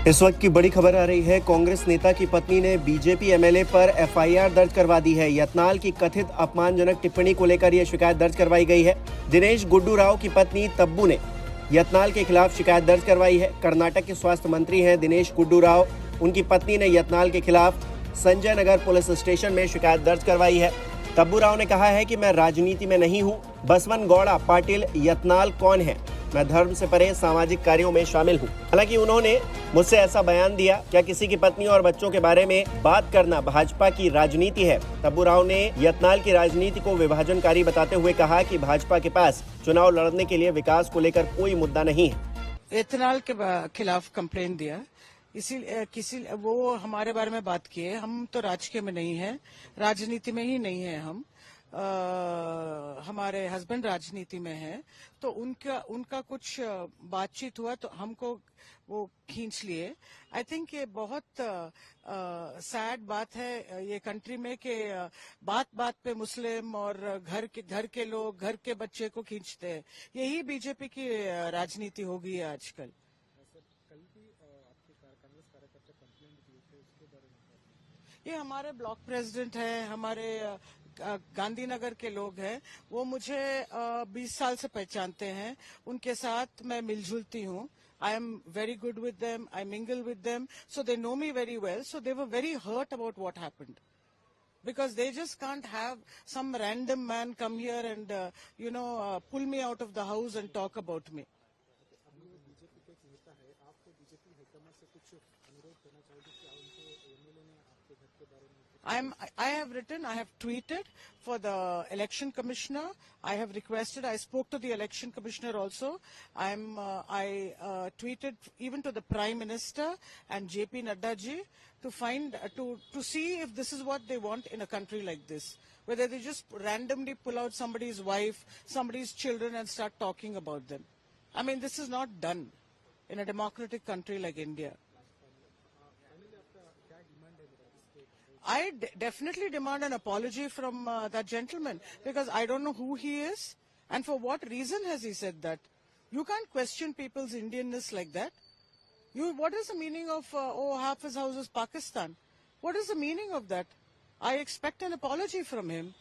इस वक्त की बड़ी खबर आ रही है। कांग्रेस नेता की पत्नी ने बीजेपी एमएलए पर एफआईआर दर्ज करवा दी है। यत्नाल की कथित अपमानजनक टिप्पणी को लेकर यह शिकायत दर्ज करवाई गई है। दिनेश गुड्डू राव की पत्नी तब्बू ने यत्नाल के खिलाफ शिकायत दर्ज करवाई है। कर्नाटक के स्वास्थ्य मंत्री हैं दिनेश गुड्डू राव। उनकी पत्नी ने यत्नाल के खिलाफ संजय नगर पुलिस स्टेशन में शिकायत दर्ज करवाई है। तब्बू राव ने कहा है कि मैं राजनीति में नहीं हूं। बसवन गौड़ा पाटिल यत्नाल कौन है? मैं धर्म से परे सामाजिक कार्यों में शामिल हूं। हालांकि उन्होंने मुझसे ऐसा बयान दिया, क्या किसी की पत्नी और बच्चों के बारे में बात करना भाजपा की राजनीति है? तब्बू राव ने यत्नाल की राजनीति को विभाजनकारी बताते हुए कहा कि भाजपा के पास चुनाव लड़ने के लिए विकास को लेकर कोई मुद्दा नहीं है। यत्नाल के खिलाफ कंप्लेन दिया, किसी वो हमारे बारे में बात किए। हम तो राजकीय में नहीं है, राजनीति में ही नहीं है। हम हमारे हस्बैंड राजनीति में है, तो उनका कुछ बातचीत हुआ तो हमको वो खींच लिए। आई थिंक ये बहुत सैड बात है ये कंट्री में कि बात बात पे मुस्लिम और घर के लोग घर के बच्चे को खींचते हैं। यही बीजेपी की राजनीति हो गई है आजकल। ये हमारे ब्लॉक प्रेसिडेंट है, हमारे गांधीनगर के लोग हैं। वो मुझे 20 साल से पहचानते हैं। उनके साथ मैं मिलजुलती हूँ। I am very good with them. I mingle with them. So they know me very well. So they were very hurt about what happened. Because they just can't have some random man come here and, pull me out of the house and talk about me. I have written, I have tweeted for the election commissioner. I have requested, I spoke to the election commissioner also. I tweeted even to the Prime Minister and JP Nadda ji to see if this is what they want in a country like this. Whether they just randomly pull out somebody's wife, somebody's children and start talking about them. I mean, this is not done in a democratic country like India. I definitely demand an apology from that gentleman, because I don't know who he is and for what reason has he said that. You can't question people's Indianness like that. What is the meaning of, half his house is Pakistan? What is the meaning of that? I expect an apology from him.